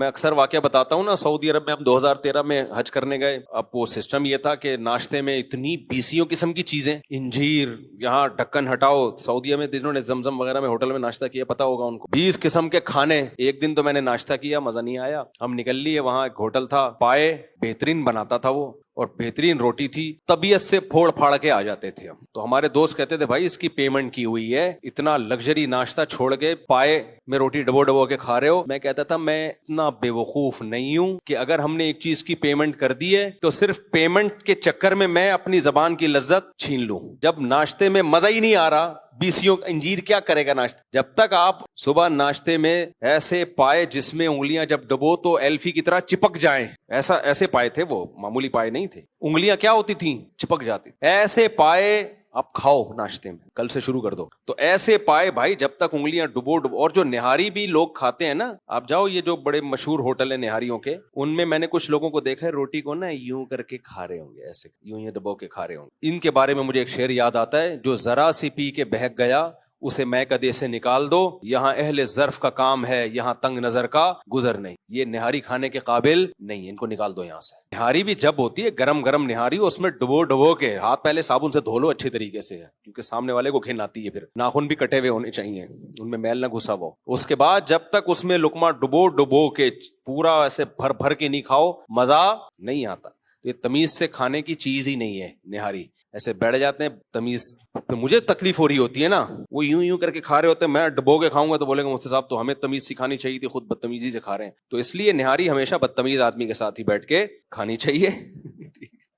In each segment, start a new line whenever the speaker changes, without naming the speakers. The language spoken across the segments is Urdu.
میں اکثر واقعہ بتاتا ہوں نا, سعودی عرب میں ہم 2013 میں حج کرنے گئے. اب وہ سسٹم یہ تھا کہ ناشتے میں اتنی 20 قسم کی چیزیں, انجیر, یہاں ڈھکن ہٹاؤ, سعودیہ میں جنہوں نے زمزم وغیرہ میں ہوٹل میں ناشتہ کیا پتا ہوگا ان کو, 20 قسم کے کھانے. ایک دن تو میں نے ناشتہ کیا, مزہ نہیں آیا. ہم نکل لیے, وہاں ایک ہوٹل تھا, پائے بہترین بناتا تھا وہ, اور بہترین روٹی تھی, طبیعت سے پھوڑ پھاڑ کے آ جاتے تھے ہم. تو ہمارے دوست کہتے تھے بھائی اس کی پیمنٹ کی ہوئی ہے, اتنا لگژری ناشتہ چھوڑ کے پائے میں روٹی ڈبو ڈبو کے کھا رہے ہو. میں کہتا تھا میں اتنا بے وقوف نہیں ہوں کہ اگر ہم نے ایک چیز کی پیمنٹ کر دی ہے تو صرف پیمنٹ کے چکر میں اپنی زبان کی لذت چھین لوں. جب ناشتے میں مزہ ہی نہیں آ رہا, 20 انجیر کیا کرے گا ناشتہ. جب تک آپ صبح ناشتے میں ایسے پائے جس میں انگلیاں جب ڈبو تو ایلفی کی طرح چپک جائیں, ایسے پائے تھے وہ, معمولی پائے نہیں تھے, انگلیاں کیا ہوتی تھیں, چپک جاتی. ایسے پائے آپ کھاؤ ناشتے میں, کل سے شروع کر دو. تو ایسے پائے بھائی جب تک انگلیاں ڈبو. اور جو نہاری بھی لوگ کھاتے ہیں نا, آپ جاؤ یہ جو بڑے مشہور ہوٹل ہیں نہاریوں کے, ان میں نے کچھ لوگوں کو دیکھا ہے روٹی کو نا یوں کر کے کھا رہے ہوں گے, ایسے یوں یہ ڈبو کے کھا رہے ہوں گے. ان کے بارے میں مجھے ایک شعر یاد آتا ہے, جو ذرا سی پی کے بہک گیا اسے میں کدے سے نکال دو, یہاں اہل ظرف کا کام ہے, یہاں تنگ نظر کا گزر نہیں. یہ نہاری کھانے کے قابل نہیں, ان کو نکال دو یہاں سے. نہاری بھی جب ہوتی ہے گرم گرم نہاری, اس میں ڈبو کے ہاتھ پہلے صابن سے دھو لو اچھی طریقے سے, کیونکہ سامنے والے کو گھن آتی ہے. پھر ناخن بھی کٹے ہوئے ہونے چاہیے, ان میں میل نہ گھسا ہو. اس کے بعد جب تک اس میں لقمہ ڈبو کے پورا ایسے بھر کے نہیں کھاؤ, مزہ نہیں آتا. تو یہ تمیز سے کھانے کی چیز ہی نہیں ہے نہاری. ایسے بیٹھ جاتے ہیں تمیز, تو مجھے تکلیف ہو رہی ہوتی ہے نا, وہ یوں کر کے کھا رہے ہوتے ہیں, میں ڈبو کے کھاؤں گا تو بولے گا مفتی صاحب تو ہمیں تمیز سکھانی چاہیے تھی, خود بدتمیزی سے کھا رہے ہیں. تو اس لیے نہاری ہمیشہ بدتمیز آدمی کے ساتھ ہی بیٹھ کے کھانی چاہیے.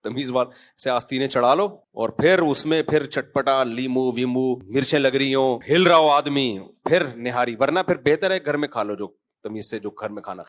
تمیز وال سے آستینیں چڑھا لو, اور پھر اس میں پھر چٹپٹا لیمو ویمو مرچیں لگ رہی ہوں, ہل رہا ہو آدمی, پھر نہاری. ورنہ پھر بہتر ہے گھر میں کھا لو, جو تمیز سے جو گھر میں کھانا